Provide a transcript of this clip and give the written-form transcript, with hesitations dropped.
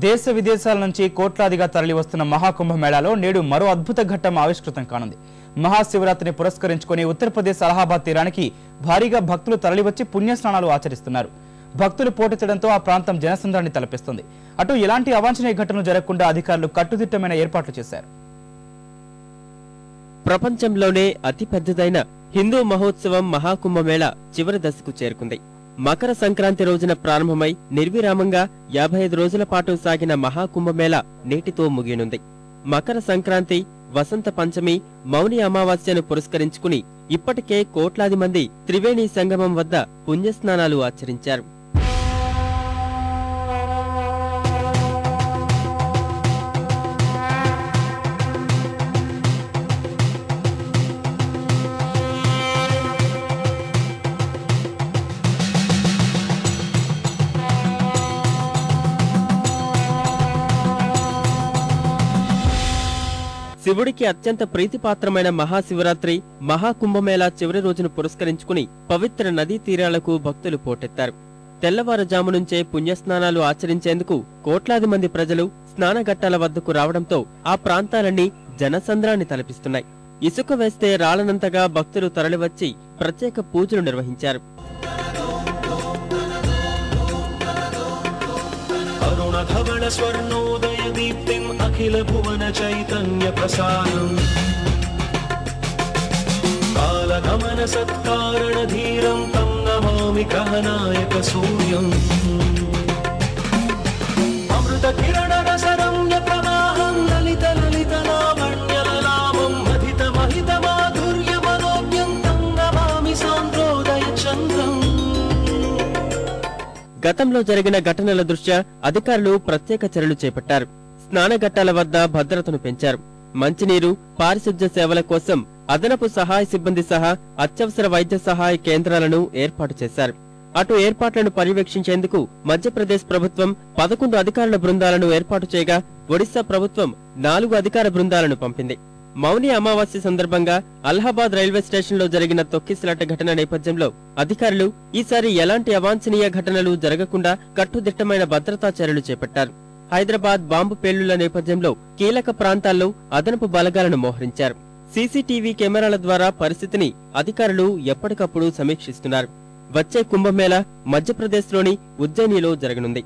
దేశ విదేశాల నుంచి కోట్లాదిగా తరలివస్తున్న మహాకుంభమేళాలో నేడు మరో అద్భుత ఘట్టం ఆవిష్కృతం కానుంది. మహాశివరాత్రిని పురస్కరించుకుని ఉత్తరప్రదేశ్ అలహాబాద్ తీరానికి భారీగా భక్తులు తరలివచ్చి పుణ్యస్నానాలు ఆచరిస్తున్నారు. భక్తులు పోటెత్తడంతో ఆ ప్రాంతం జనసంద్రాన్ని తలపిస్తుంది. అటు ఎలాంటి అవాంఛనీయ ఘటనలు జరగకుండా అధికారులు కట్టుదిట్టమైన ఏర్పాట్లు చేశారు. ప్రపంచంలోనే అతిపెద్దదైన హిందూ మహోత్సవం మహాకుంభమేళా చివరి దశకు చేరుకుంది. మకర సంక్రాంతి రోజున ప్రారంభమై నిర్విరామంగా 55 రోజుల పాటు సాగిన మహాకుంభమేళా నేటితో ముగియనుంది. మకర సంక్రాంతి, వసంత పంచమి, మౌని అమావాస్యను పురస్కరించుకుని ఇప్పటికే కోట్లాది మంది త్రివేణి సంగమం వద్ద పుణ్యస్నానాలు ఆచరించారు. శివుడికి అత్యంత ప్రీతిపాత్రమైన మహాశివరాత్రి, మహాకుంభమేళా చివరి రోజును పురస్కరించుకుని పవిత్ర నదీ తీరాలకు భక్తులు పోటెత్తారు. తెల్లవారుజాము నుంచే పుణ్యస్నానాలు ఆచరించేందుకు కోట్లాది మంది ప్రజలు స్నానఘట్టాల వద్దకు రావడంతో ఆ ప్రాంతాలన్నీ జనసంద్రాన్ని తలపిస్తున్నాయి. ఇసుక వేస్తే రాలనంతగా భక్తులు తరలివచ్చి ప్రత్యేక పూజలు నిర్వహించారు. అఖిల భువన చైతన్య ప్రసారం కాలగమన సత్కారణ ధీరం తం నమామి గ్రహనాయక సూర్యం అమృత కిరణ రసరమ్య ప్రవాహం లలిత లలిత లావణ్య లలామం మధిత మహిత మాధుర్య మనోజ్ఞం తం నమామి సాంద్రోదయ చంద్రం. గతంలో జరిగిన ఘటనల దృష్ట్యా అధికారులు ప్రత్యేక చర్యలు చేపట్టారు. స్నానఘట్టాల వద్ద భద్రతను పెంచారు. మంచినీరు, పారిశుధ్య సేవల కోసం అదనపు సహాయ సిబ్బంది సహా అత్యవసర వైద్య సహాయ కేంద్రాలను ఏర్పాటు చేశారు. అటు ఏర్పాట్లను పర్యవేక్షించేందుకు మధ్యప్రదేశ్ ప్రభుత్వం 11 అధికారుల బృందాలను ఏర్పాటు చేయగా ఒడిశా ప్రభుత్వం 4 అధికార బృందాలను పంపింది. మౌని అమావాస్య సందర్భంగా అలహాబాద్ రైల్వే స్టేషన్లో జరిగిన తొక్కిసలాట ఘటన నేపథ్యంలో అధికారులు ఈసారి ఎలాంటి అవాంఛనీయ ఘటనలు జరగకుండా కట్టుదిట్టమైన భద్రతా చర్యలు చేపట్టారు. హైదరాబాద్ బాంబు పేలుళ్ల నేపథ్యంలో కీలక ప్రాంతాల్లో అదనపు బలగాలను మోహరించారు. సీసీటీవీ కెమెరాల ద్వారా పరిస్థితిని అధికారులు ఎప్పటికప్పుడు సమీక్షిస్తున్నారు. వచ్చే కుంభమేళా మధ్యప్రదేశ్లోని ఉజ్జయినిలో జరగనుంది.